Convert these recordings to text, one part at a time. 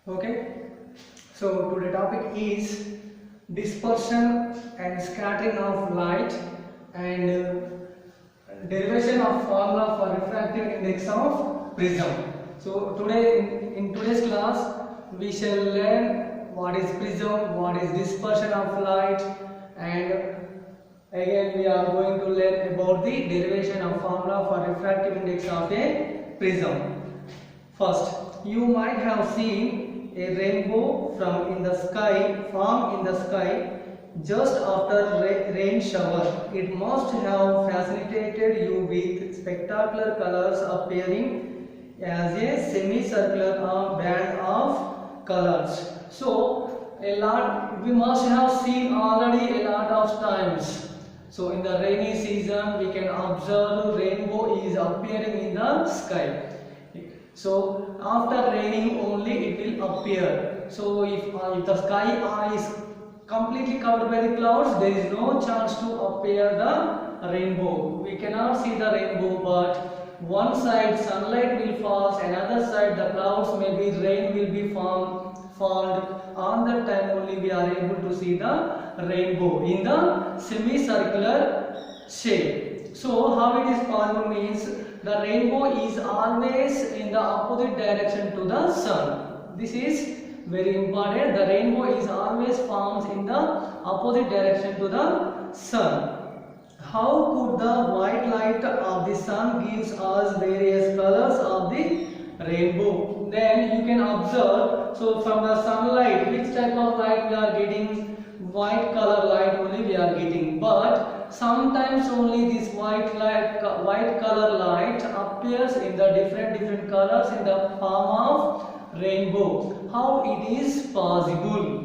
Okay, so today topic is dispersion and scattering of light and derivation of formula for refractive index of prism. So today in today's class we shall learn what is prism, what is dispersion of light, and again we are going to learn about the derivation of formula for refractive index of a prism. First, you might have seen a rainbow form in the sky just after rain shower. It must have fascinated you with spectacular colors appearing as a semicircular band of colors. So we must have seen already a lot of times. So in the rainy season we can observe rainbow is appearing in the sky. So after raining only it will appear. So if the sky is completely covered by the clouds, there is no chance to appear the rainbow. We cannot see the rainbow, but one side sunlight will fall, another side the clouds, maybe rain will be formed. On that time only we are able to see the rainbow in the semicircular shape. So how it is possible means the rainbow is always in the opposite direction to the sun. This is very important. The rainbow is always formed in the opposite direction to the sun. How could the white light of the sun gives us various colors of the rainbow? Then you can observe, so from the sunlight, which type of light we are getting? White color light only we are getting, but sometimes only this white color light appears in the different colors in the form of rainbow. How it is possible?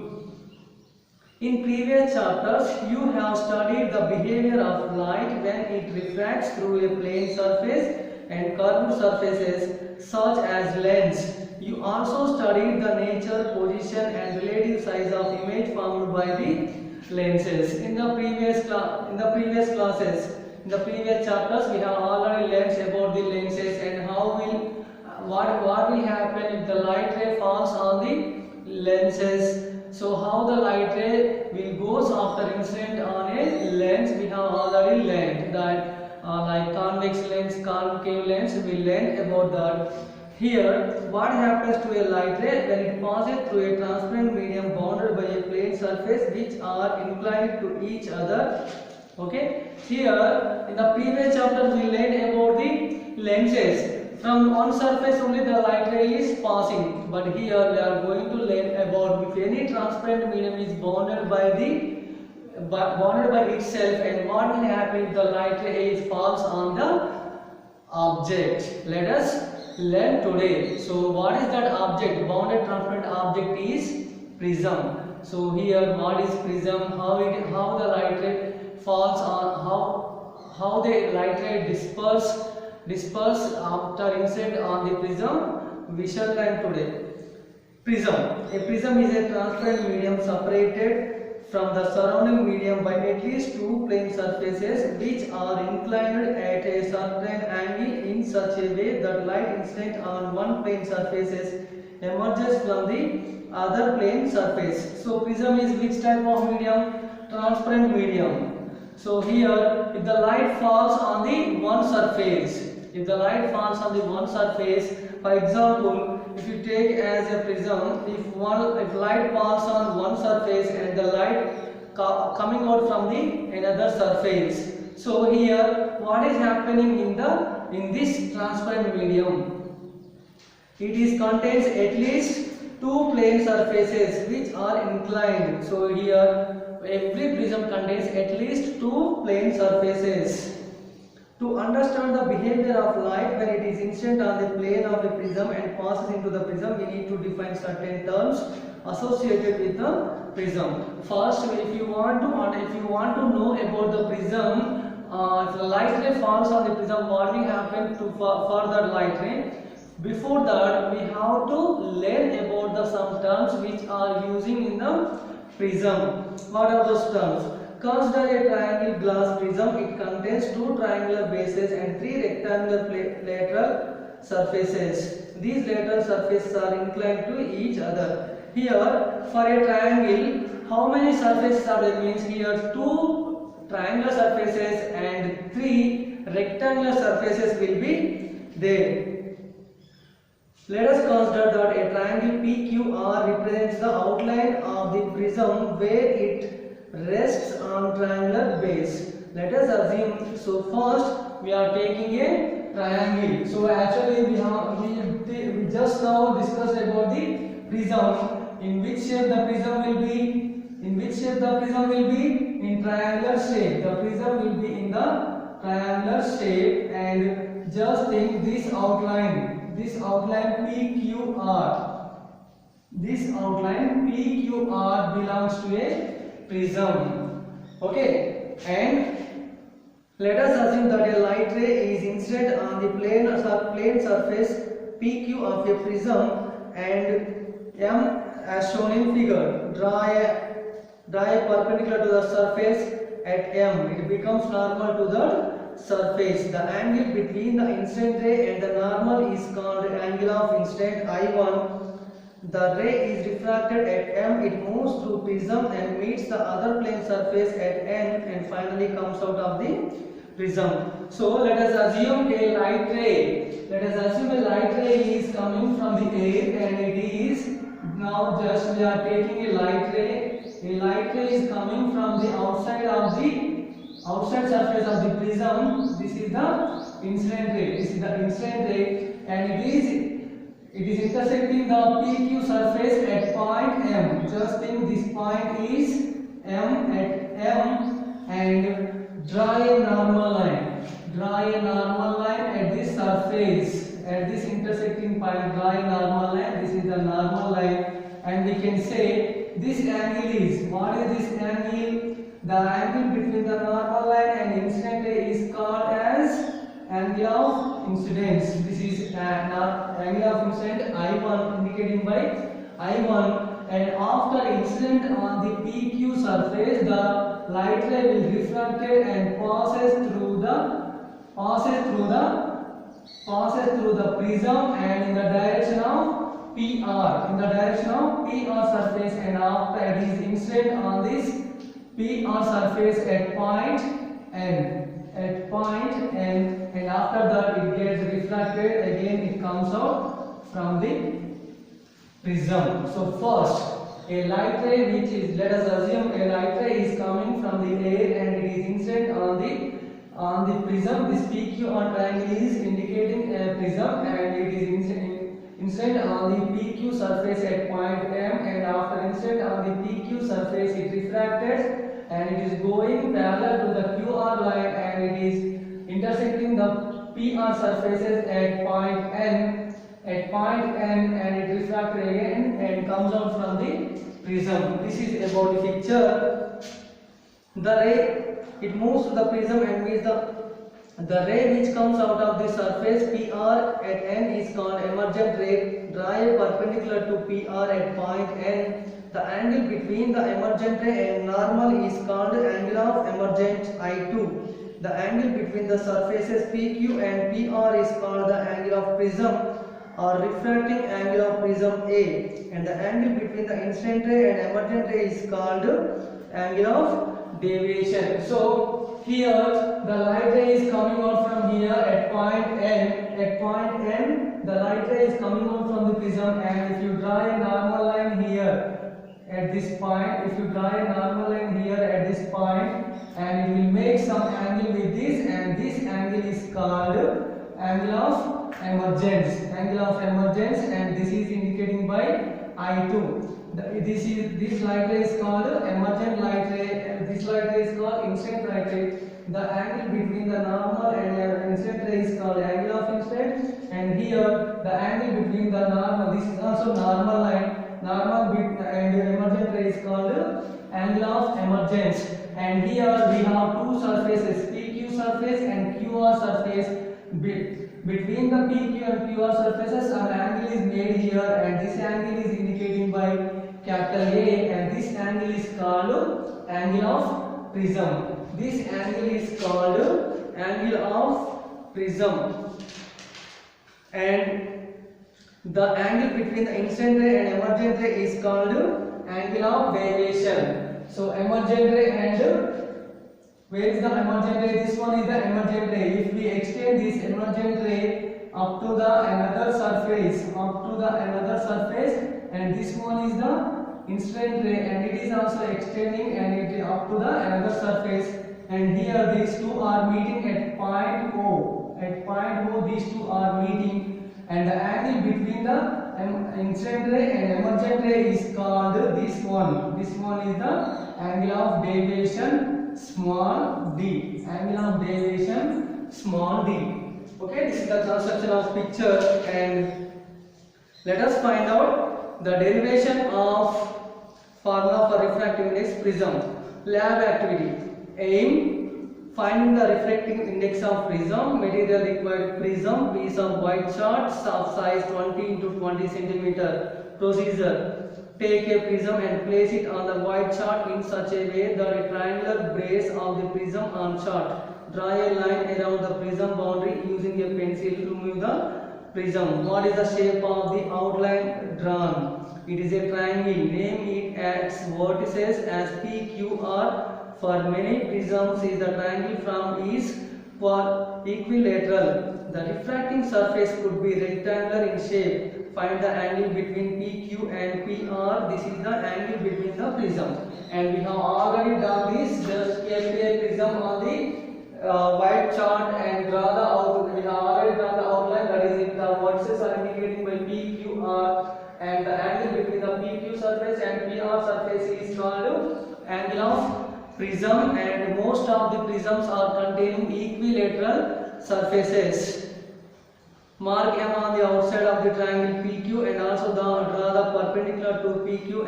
In previous chapters you have studied the behavior of light when it refracts through a plane surface and curved surfaces such as lens. You also studied the nature, position and relative size of image formed by the lenses. In the previous classes, in the previous chapters, we have already learned about the lenses and what will happen if the light ray falls on the lenses. So how the light ray will goes after incident on a lens, we have already learned that like convex lens, concave lens, we learned about that. Here, what happens to a light ray when it passes through a transparent medium bounded by a plane surface which are inclined to each other? Okay. Here, in the previous chapter, we learned about the lenses. From one surface only the light ray is passing. But here we are going to learn about if any transparent medium is bounded by itself and what will happen if the light ray falls on the object. Let us learn today. So what is that object? Bounded transparent object is prism. So here what is prism? How the light ray falls on, how the light ray disperse after incident on the prism, we shall learn today. Prism. A prism is a transparent medium separated from the surrounding medium by at least two plane surfaces which are inclined at a certain angle in such a way that light incident on one plane surface emerges from the other plane surface. So prism is which type of medium? Transparent medium. So here if the light falls on the one surface, for example, if you take as a prism, if light falls on one surface and the light coming out from the another surface. So here what is happening in this transparent medium? It contains at least two plane surfaces which are inclined. So here every prism contains at least two plane surfaces. To understand the behavior of light when it is incident on the plane of the prism and passes into the prism, we need to define certain terms associated with the prism. First, if you want to know about the prism, if the light ray falls on the prism, what will happen to further light ray? Before that, we have to learn about the some terms which are using in the prism. What are those terms? Consider a triangle glass prism. It contains two triangular bases and three rectangular lateral surfaces. These lateral surfaces are inclined to each other. Here, for a triangle, how many surfaces are there? Means here 2 triangular surfaces and 3 rectangular surfaces will be there. Let us consider that a triangle PQR represents the outline of the prism where it rests on triangular base. Let us assume, so first we are taking a triangle. So actually we just now discussed about the prism. In which shape the prism will be? In which shape the prism will be? In triangular shape. The prism will be in the triangular shape, and just think this outline PQR. This outline PQR belongs to a prism. Okay, and let us assume that a light ray is incident on the plane surface PQ of a prism, and M as shown in figure. Draw a perpendicular to the surface at M. It becomes normal to the surface. The angle between the incident ray and the normal is called angle of incident I1. The ray is refracted at M. It moves through prism and meets the other plane surface at N and finally comes out of the prism. So let us assume a light ray. Let us assume a light ray is coming from the air, and it is now just we are taking a light ray. A light ray is coming from the outside surface of the prism. This is the incident ray. This is the incident ray, and it is intersecting the PQ surface at point M. Just think this point is M at M, and draw a normal line. Draw a normal line at this surface, at this intersecting point. Draw a normal line. This is the normal line, and we can say this angle is, what is this angle? The angle between the normal line and incident ray is called as angle of incidence. This is angle of incident I1, indicating by I1, and after incident on the PQ surface, the light ray will refracted and passes through the prism and in the direction of PR, surface, and after it is incident on this PR surface at point N, and after that it gets refracted again, it comes out from the prism. So first, a light ray which is, let us assume a light ray is coming from the air and it is incident on the prism. This PQ on triangle is indicating a prism, and it is incident on the PQ surface at point M, and after incident on the PQ surface it refracted and it is going parallel to the QR line, and it is intersecting the PR surfaces at point N, and it refracted again and comes out from the prism. This is about the picture. The ray, it moves to the prism and meets the ray which comes out of the surface PR at N is called emergent ray. Draw a perpendicular to PR at point N. The angle between the emergent ray and normal is called angle of emergent I2. The angle between the surfaces PQ and PR is called the angle of prism or refracting angle of prism A, and the angle between the incident ray and emergent ray is called angle of deviation. So here the light ray is coming out from here at point N. At point N, the light ray is coming out from the prism, and if you draw a normal line here at this point, if you draw a normal line here at this point, and it will make some angle with this, and this angle is called angle of emergence. Angle of emergence, and this is indicating by I2. This light ray is called emergent light ray, and this light ray is called incident light ray. The angle between the normal and incident ray is called angle of incident, and here the angle between the normal, this is also normal line, normal and emergent ray is called angle of emergence. And here we have two surfaces, PQ surface and QR surface. Between the PQ and QR surfaces, an angle is made here, and this angle is indicating by capital A, and this angle is called angle of prism. This angle is called angle of prism. and the angle between the incident ray and emergent ray is called angle of deviation. So emergent ray and where is the emergent ray? This one is the emergent ray. If we extend this emergent ray up to the another surface, and this one is the incident ray, and it is also extending and it is up to the another surface. And here these two are meeting at point O. At point O, these two are meeting, and the angle between the incident ray and emergent ray is called this one. This one is the angle of deviation, small d. Angle of deviation, small d. Okay, this is the construction of picture, and let us find out the derivation of formula for refractive index prism. Lab activity. Aim: finding the refractive index of prism. Material required: prism, piece of white chart of size 20 into 20 centimeter. Procedure: take a prism and place it on the white chart in such a way that a triangular base of the prism on chart. Draw a line around the prism boundary using a pencil to move the prism. What is the shape of the outline drawn? It is a triangle. Name it its vertices as P, Q, R. For many prisms, the triangle form is for equilateral. The refracting surface could be rectangular in shape. Find the angle between PQ and PR. This is the angle between the prism. And we have already done this. Just keep a prism on the white chart and draw the outline. We have already drawn the outline. That is it. The vertices are indicated by PQR, and the angle between the PQ surface and PR surface is called angle of prism, and most of the prisms are containing equilateral surfaces. Mark M on the outside of the triangle PQ and also draw the perpendicular to PQ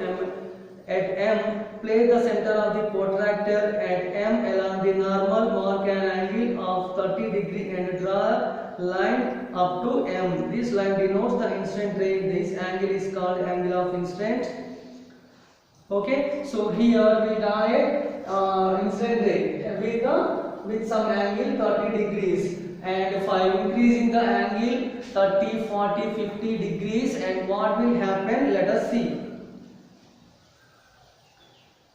at M. Place the center of the protractor at M along the normal. Mark an angle of 30 degrees and draw line up to M. This line denotes the incident ray. This angle is called angle of incident. Okay, so here we draw a incident ray with some angle 30 degrees, and by increasing the angle 30, 40, 50 degrees, and what will happen, let us see.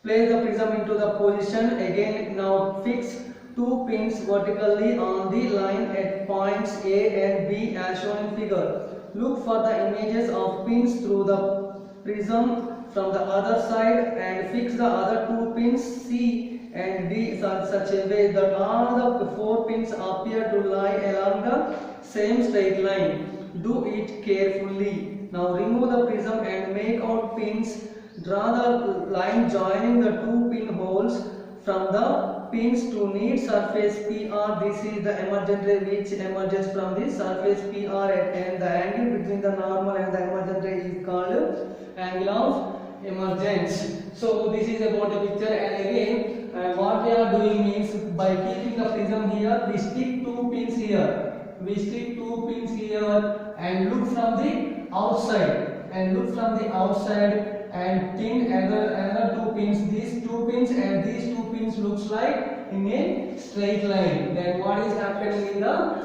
Place the prism into the position. Again, now fix two pins vertically on the line at points A and B as shown in figure. Look for the images of pins through the prism from the other side and fix the other two pins C and D in such a way that all the four pins appear to lie along the same straight line. Do it carefully. Now remove the prism and make out pins. Draw the line joining the two pin holes from the pins to neat surface PR. This is the emergent ray which emerges from the surface PR at N. The angle between the normal and the emergent ray is called angle of emergence. So this is about the picture, and again what we are doing means by keeping the prism here, we stick two pins here. We stick two pins here and look from the outside and pin another two pins. These two pins and these two pins looks like in a straight line. Then what is happening in the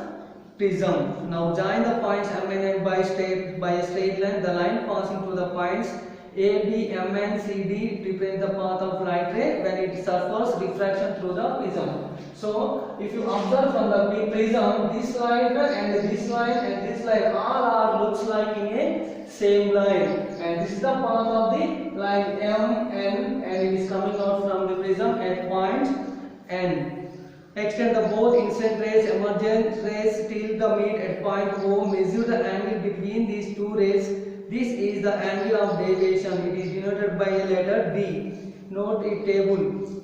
prism? Now join the points M and N by a straight line. The line passing through the points A, B, M, N, C, D represent the path of light ray when it suffers refraction through the prism. So if you observe from the prism, this line and this line and this line all are looks like in a same line, and this is the path of the line M, N, and it is coming out from the prism at point N. Extend the both incident rays, emergent rays till the meet at point O. Measure the angle between these two rays. This is the angle of deviation. It is denoted by a letter D. Note it table.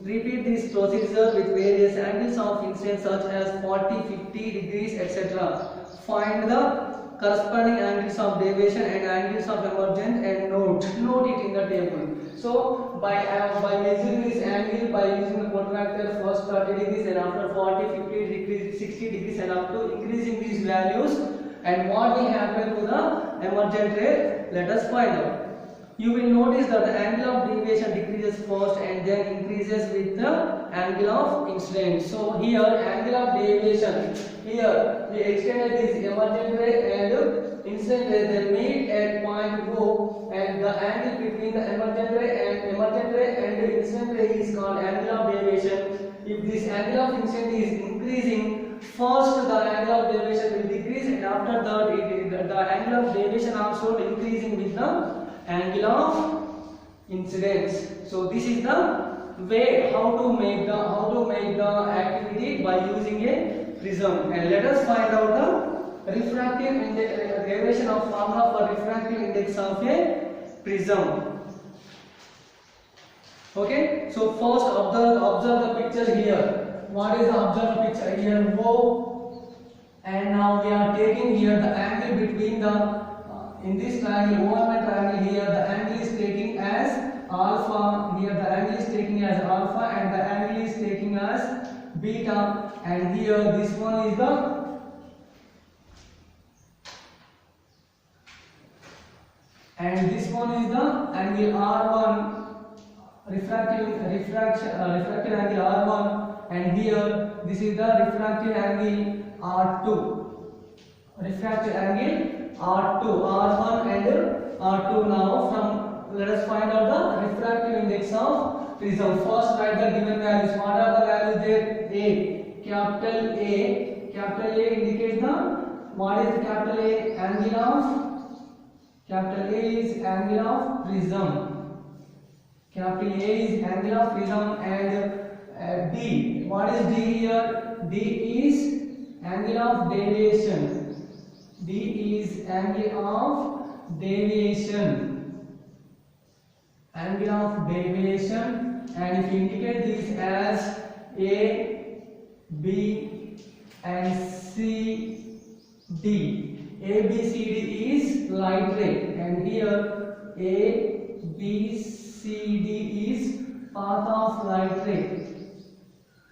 Repeat this procedure with various angles of incidence such as 40, 50 degrees, etc. Find the corresponding angles of deviation and angles of emergence and note it in the table. So by measuring this angle by using the protractor, first 30 degrees and after 40, 50 degrees, 60 degrees, and up to increasing these values, and what will happen to the emergent ray, let us find out. You will notice that the angle of deviation decreases first and then increases with the angle of incidence. So here angle of deviation, here we extended this emergent ray and incident ray is called angle of deviation. If this angle of incident is increasing, first the angle of deviation will decrease, and after that the angle of deviation also increasing with the angle of incidence. So this is the way how to make the activity by using a prism. And let us find out the refractive index, derivation of formula for refractive index of a prism. Okay, so first observe the picture here. What is the observed picture here? O, and now we are taking here the angle between the in this triangle, OM triangle, here the angle is taking as alpha, here the angle is taking as alpha, and the angle is taking as beta, and here this one is the angle R1, refractive angle R1, and here this is the refractive angle R2, refractive angle R2, R1 and R2. Now let us find out the refractive index of prism. First write the given values. What are the values there? A, capital A indicates the, what is the capital A? Angle of, capital A is angle of prism. Capital A is angle of prism. And D, what is D here? D is angle of deviation. D is angle of deviation, angle of deviation, and if you indicate this as A, B and C, D. A, B, C, D is light ray, and here A, B, C, D is path of light ray,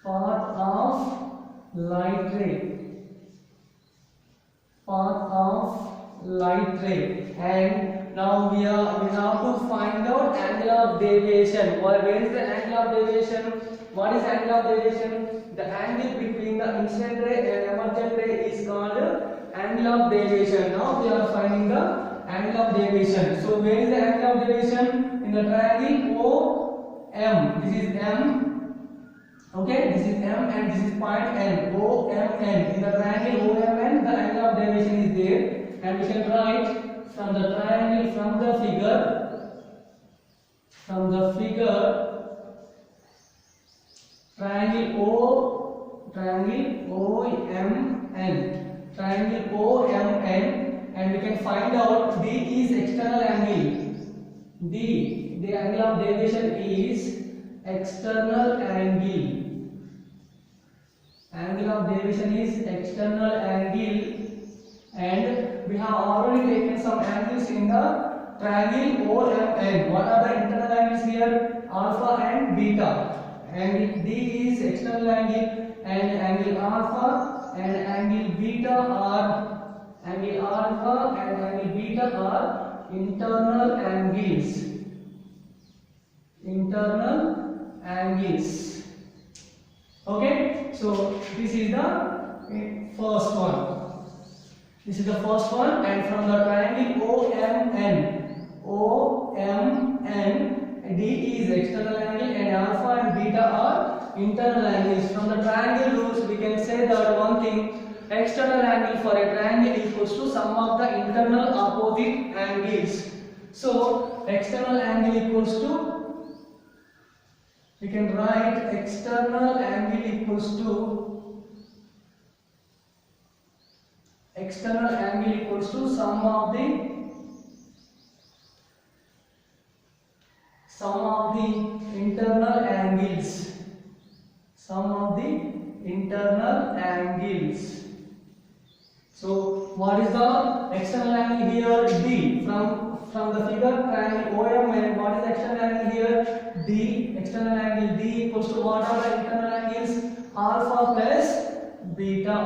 path of light ray. Path of light ray. And now we have to find out angle of deviation. Where is the angle of deviation? What is angle of deviation? The angle between the incident ray and emergent ray is called angle of deviation. Now we are finding the angle of deviation. So where is the angle of deviation? In the triangle OM. This is M. Okay, this is M and this is point N. OMN. In the triangle OMN, the angle of deviation is there, and we can write from the triangle, from the figure, triangle OMN, and we can find out D is external angle. D, the angle of deviation is external angle. Angle of deviation is external angle, and we have already taken some angles in the triangle OMN. What are the internal angles here? Alpha and beta. And D is external angle, and angle alpha and angle beta are, angle alpha and angle beta are internal angles. Internal angles. Okay, so this is the first one. This is the first one, and from the triangle OMN, D is external angle and alpha and beta are internal angles. From the triangle rules, we can say that one thing: external angle for a triangle equals to sum of the internal opposite angles. So external angle equals to, we can write external angle equals to, external angle equals to sum of the internal angles. Sum of the internal angles. So what is the external angle here? D. From the figure triangle OMN, what is the external angle here? D. External angle D equals to, what are the internal angles? Alpha plus beta.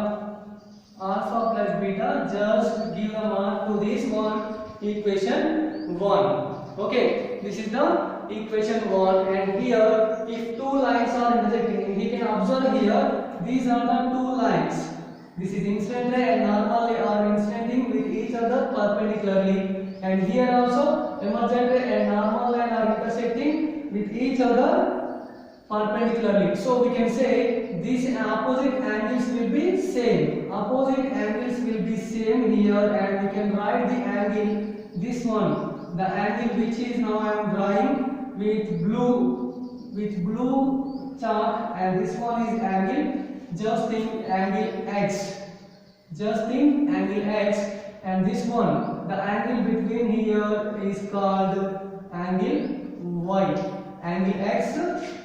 Alpha plus beta. Just give a mark to this one, equation 1. Okay, this is the equation 1, and here if two lines are intersecting, we can observe here these are the two lines. This is incident ray and normal ray are incidenting with each other perpendicularly, and here also emergent ray and normal line are intersecting with each other perpendicularly. So we can say these opposite angles will be same. Opposite angles will be same here, and we can write the angle, this one, the angle which is now I am drawing with blue chalk, and this one is angle, just think angle X. Just think angle X, and this one, the angle between here is called angle Y. Angle X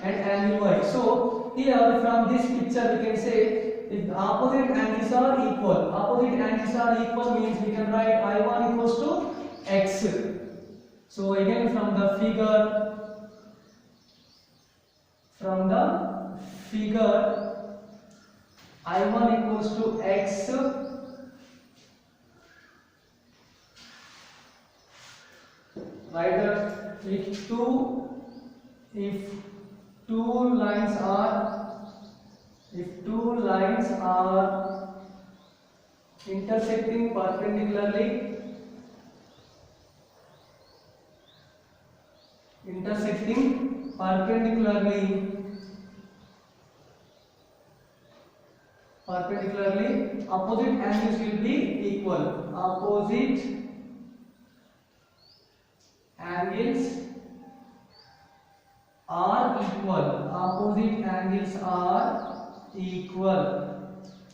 and angle Y. So here from this picture we can say if the opposite angles are equal. Opposite angles are equal means we can write I1 equals to X. So again from the figure I1 equals to X. Write that if two lines are intersecting perpendicularly, opposite angles will be equal. Opposite angles are equal.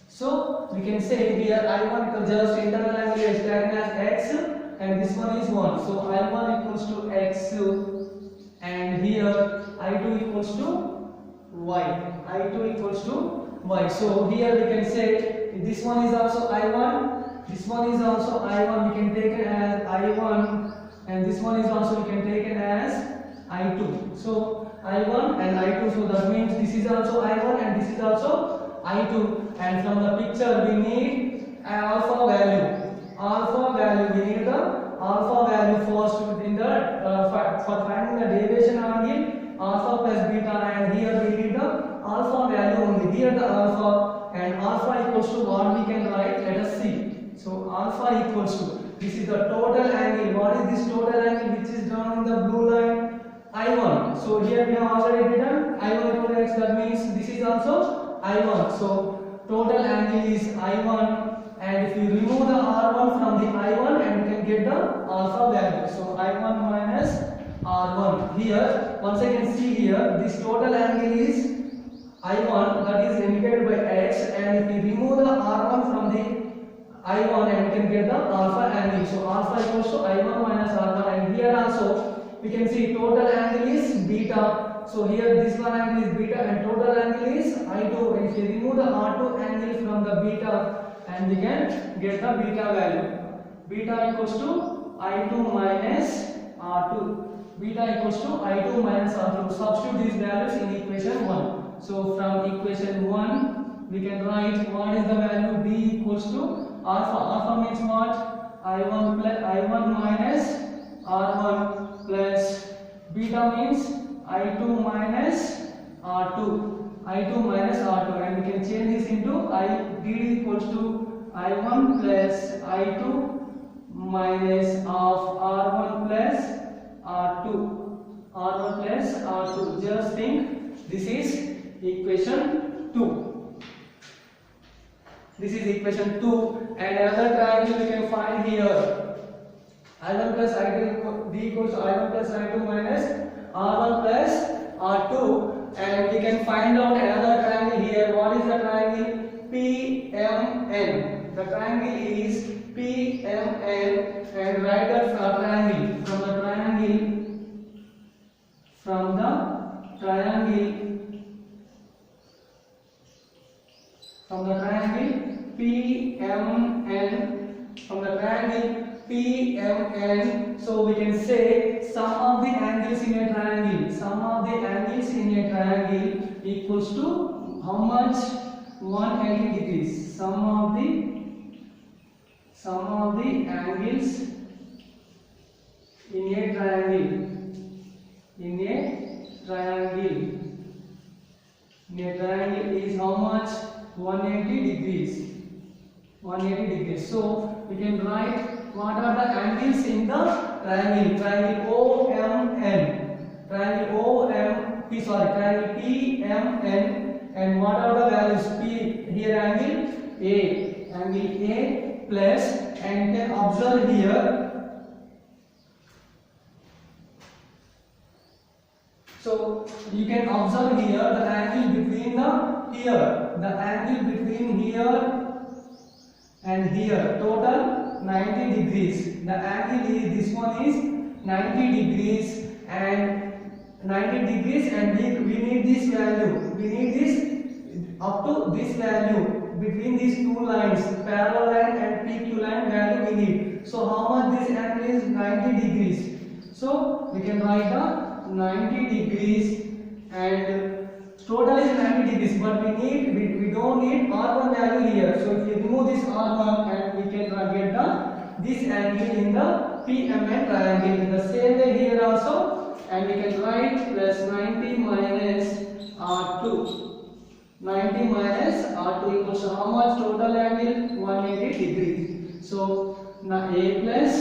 So we can say here I1 just internal angle is taken as X, and this one is 1. So I1 equals to X, and here I2 equals to Y. So here we can say this one is also I1, this one is also I1, we can take it as I1, and this one is also we can take it as I2. So I1 and I2, so that means this is also I1 and this is also I2, and from the picture we need alpha value. We need the alpha value first in the for finding the deviation angle alpha plus beta, and here we need the alpha value only. Here the alpha, and alpha equals to what we can write, let us see. So alpha equals to, this is the total angle. What is this total angle which is drawn in the blue line? I1. So here we have already written I1 equal to X, that means this is also I1. So total angle is I1, and if you remove the R1 from the I1, and you can get the alpha value. So I1 minus R1. Here once I can see here this total angle is I1, that is indicated by X, and if you remove the R1 from the I1, and you can get the alpha angle. So alpha equals to I1 minus R1, and here also we can see total angle is beta. So here this one angle is beta and total angle is I2, and if you remove the R2 angle from the beta, and we can get the beta value. Beta equals to I2 minus R2. Beta equals to I2 minus R2. Substitute these values in equation 1. So from equation 1 we can write what is the value, B equals to alpha. Alpha means what? I1 minus R1 plus beta means I2 minus R2. And we can change this into D equals to I1 plus I2 minus of R1 plus R2. Just think this is equation 2. And another triangle we can find here. I1 plus I2, D equals to I1 plus I2 minus R1 plus R2, and we can find out another triangle here. What is the triangle? PMN. The triangle is PMN, and write that triangle. From the triangle so we can say sum of the angles in a triangle equals to how much? 180 degrees. Sum of the angles in a triangle is how much? 180 degrees. So we can write what are the angles in the triangle. Triangle OMN triangle PMN, and what are the values? P here angle A plus, and can observe here. So you can observe here the angle between the angle between here and here, total 90 degrees. The angle is, this one is 90 degrees and 90 degrees, and we need this value. We need this up to this value between these two lines, parallel line and PQ line value we need. So how much this angle is? 90 degrees. So we can write the 90 degrees, and total is 90 degrees, but we don't need R1 value here. So if you remove this R1, and we can get this angle in the PMN triangle. In the same way here also, and we can write plus 90 minus R2. 90 minus R2 equals to how much? Total angle 180 degrees. So A plus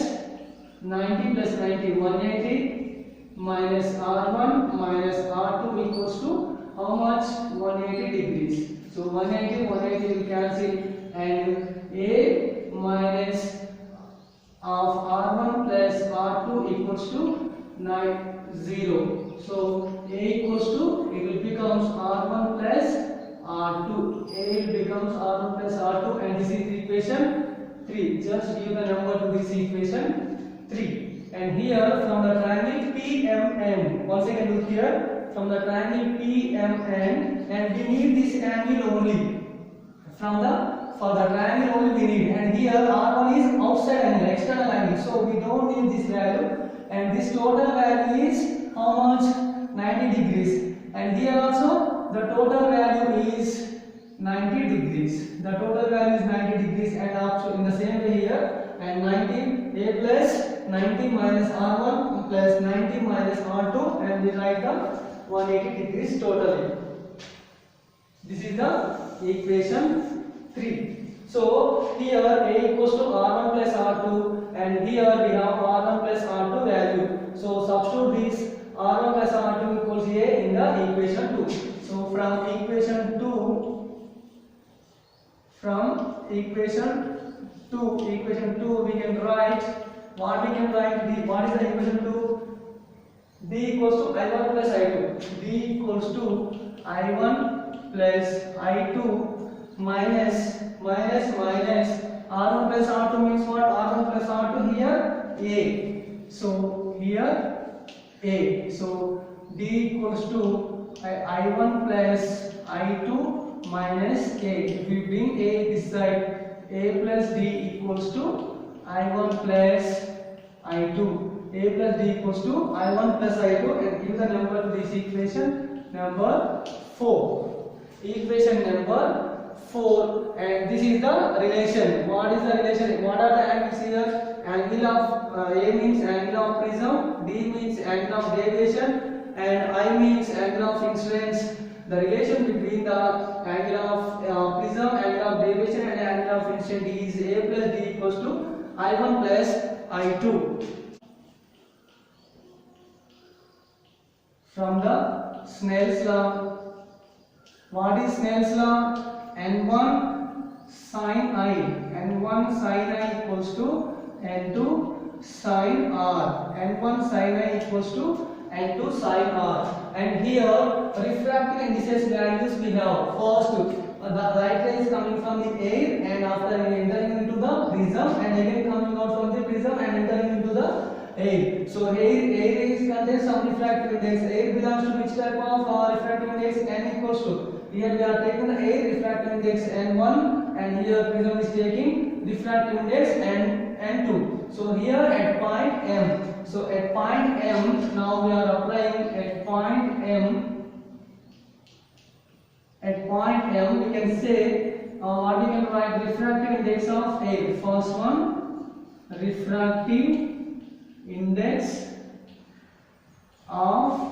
90 plus 90, 180 minus R1 minus R2 equals to how much? 180 degrees. So 180 will cancel, and A minus of R1 plus R2 equals to 0. So A equals to, it will becomes R1 plus R2. A becomes R1 plus R2, and this is equation 3. Just give the number to this equation 3. And here from the triangle PMN, once again look here, from the triangle PMN, and we need this angle only. For the triangle only we need, and here R1 is outside angle, external angle, so we don't need this value, and this total value is how much? 90 degrees, and here also the total value is 90 degrees. The total value is 90 degrees, and also in the same way here, and 90 A plus 90 minus R1 plus 90 minus R2, and we write the 180 degrees totally. This is the equation 3. So here A equals to R1 plus R2, and here we have R1 plus R2 value. So substitute this R1 plus R2 equals A in the equation 2. So from equation 2 we can write what we can write. What is the equation 2? D equals to I1 plus I2. D equals to I1 plus I2 minus R1 plus R2 means what? R1 plus R2 here A. So here A. So D equals to I1 plus I2 minus A. If we bring A this side, A plus D equals to I1 plus I2. A plus D equals to I1 plus I2, and give the number to this equation number 4. Equation number 4, and this is the relation. What is the relation? What are the angles here? Angle of A means angle of prism, D means angle of deviation, and I means angle of incidence. The relation between the angle of prism, angle of deviation, and angle of incidence is A plus D equals to I1 plus I2. From the Snell's law. What is Snell's law? N1 sin I. N1 sin I equals to N2 sin R. N1 sin I equals to N2 sin R. And here refractive indices values we have. First, the light ray is coming from the air, and after entering into the prism, and again coming out from the prism and entering into the air. So air is contains some refractive index. Air belongs to which type of refractive index? N equals to. Here we are taking the air refractive index N1, and here prism is taking refractive index N2. So here at point M. So at point M, now we are applying at point M. At point M, we can say what we can write refractive index of air. First one, refractive index of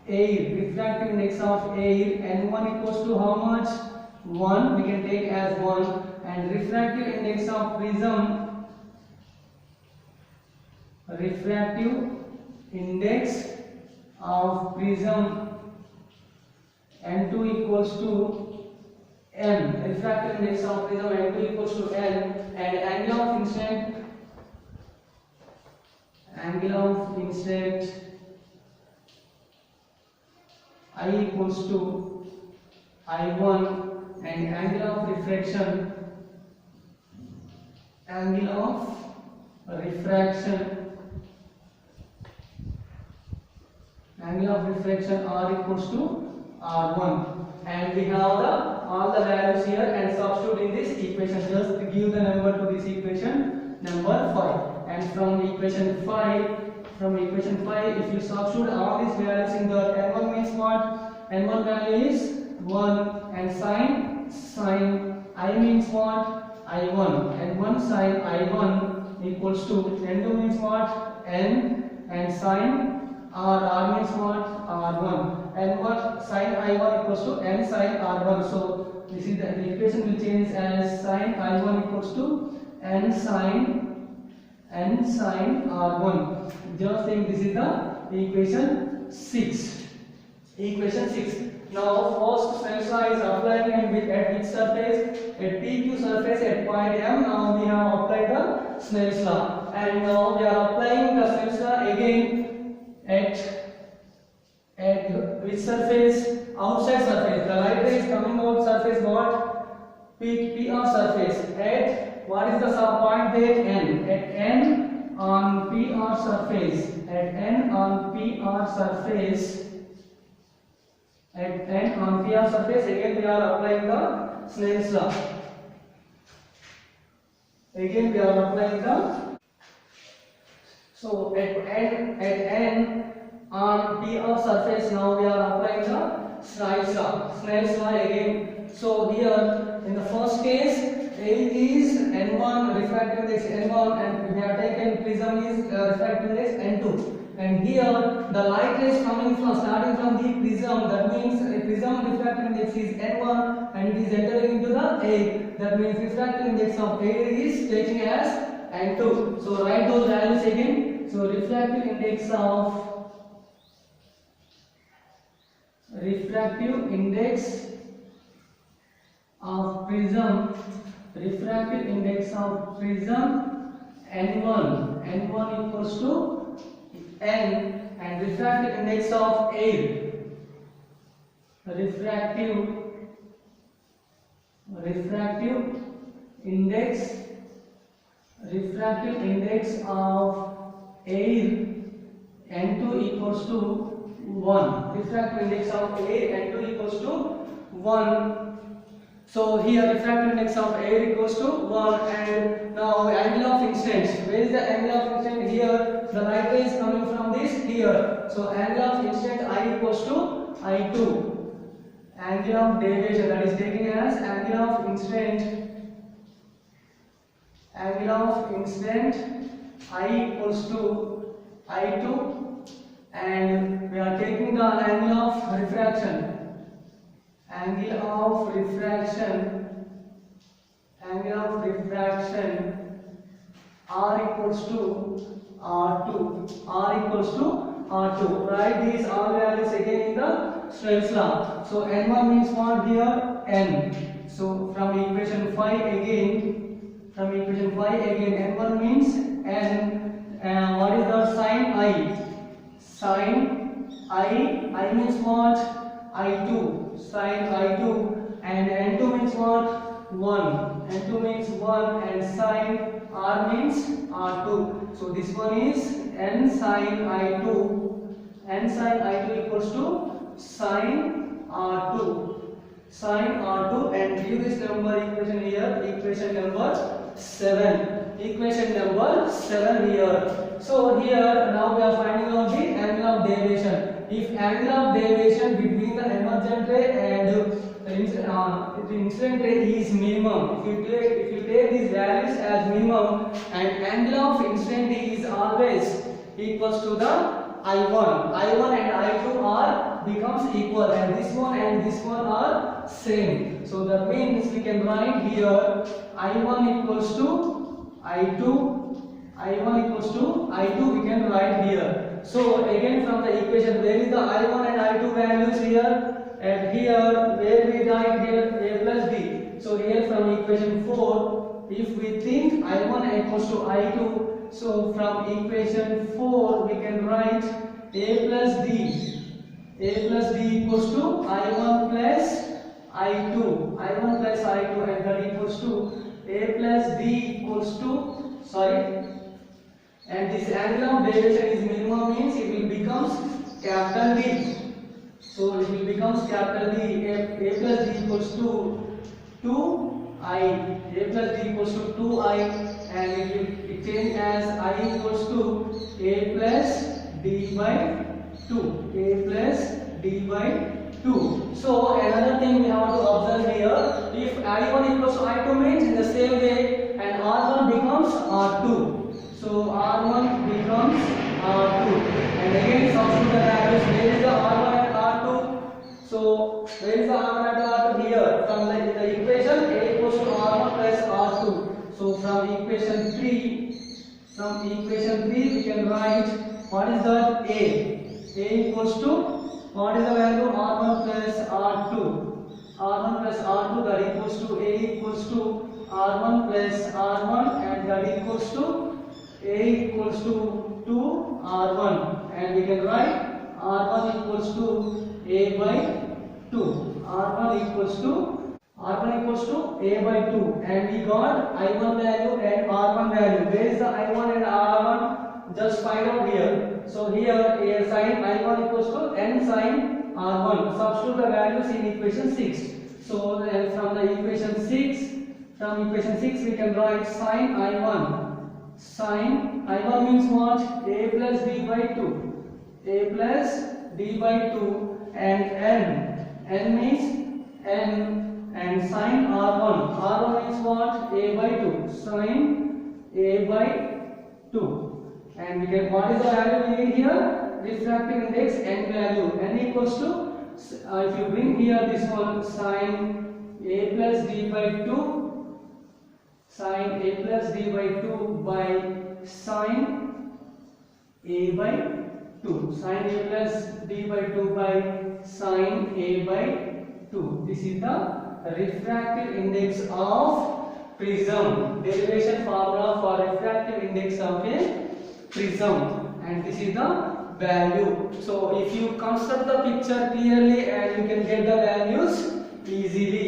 air. Refractive index of air, N1 equals to how much? 1. We can take as 1. And refractive index of prism. Refractive index of prism N2 equals to n, refractive index of prism N2 equals to n, and angle of incident I equals to I1, and angle of refraction R equals to R1, and we have all the values here and substitute in this equation. Just give the number to this equation number 5, and from equation 5, if you substitute all these values in the n1 means what? N1 value is 1, and sin I means what? I1, and 1 sin I1 equals to n2 means what? N, and sin R means what? R1, and what? Sin I1 equals to n sin R1. So this is the equation will change as sin I1 equals to n sin R1. Just think this is the equation 6. Now first Snell's law is applying at which surface? At PQ surface at point M. Now we have applied the Snell's law, and now we are applying the Snell's law again at which surface? Outside surface. The light ray is coming out surface what? PR surface. At what is the sub point there? N. At N on PR surface. At N on PR surface. Again we are applying the Snell's law. So at N on PR surface, now we are applying the Snell's law again. So here in the first case, A is N1, refractive index N1, and we have taken prism is refractive index N2. And here the light rays starting from the prism, that means a prism refractive index is N1 and it is entering into the A. That means refractive index of A is taking as N2. So write those values again. So refractive index of prism N1 equals to N, and refractive index of air, refractive index of air N2 equals to 1. Refractive index of air N2 equals to 1. So here refractive index of air equals to 1, and now angle of incidence. Where is the angle of incidence? Here the light ray is coming from this here. So angle of incidence I equals to I2. Angle of deviation, that is taking as angle of incident I equals to I2, and we are taking the angle of refraction. Angle of refraction R equals to R2. Write these all values again in the Snell's law. So N1 means what here? N. So from equation 5 again, N1 means N. What is the sign I? Sign I means what? I2. Sign I2, and N2 means what? 1. N2 means 1, and sign R means R2. So this one is N sin I2. N sin I2 equals to sin R2. And give this number equation here, equation number 7. Here. So here now we are finding out the angle of deviation. If angle of deviation between the emergent ray and the incident ray is minimum, if you take these values as minimum, and angle of incident is always equals to the I1 and I2 are becomes equal, and this one are same. So that means we can write here I1 equals to I2. We can write here. So again from the equation, where is the I1 and I2 values here? and here where we write here a plus b. So here from equation 4, if we think I1 equals to I2, so from equation 4 we can write a plus d. A plus d equals to I1 plus I2. I1 plus I2, and that equals to a plus d equals to, and this angle of deviation is minimum, means it will becomes capital D. So it will becomes capital D. A plus d equals to 2i. A plus d equals to 2i, and it change as I equals to a plus d by 2. A plus d by 2. So another thing we have to observe here, if I1 equals to I2 means in the same way, and R1 becomes R2. So R1 becomes R2, and again substitute the values. Where is the R1 and R2? So where is the R1 and R2? Here from the equation A equals to R1 plus R2. So from equation 3 we can write what is that A. A equals to what is the value? R1 plus R2. R1 plus R2, that equals to A equals to R1 plus R1, and that equals to A equals to 2R1, and we can write R1 equals to A by 2. R1 equals to A by 2, and we got I1 value and R1 value. Where is the I1 and R1? Just find out here. So here a sin I1 equals to n sin R1. Substitute the values in equation 6. So from equation 6 we can write sin I1. Sin I1 means what? A plus d by 2. A plus d by 2, and n means n, and sin R1. R1 means what? A by 2. Sin A by 2. And we get what is the value we need here? Refractive index n value. N equals to, if you bring here this one, sin A plus d by 2, sin A plus d by 2 by sin A by 2. Sin A plus d by 2 by sin A by 2. This is the refractive index of prism. Derivation formula for refractive index of a prism, and this is the value. So if you construct the picture clearly, and you can get the values easily.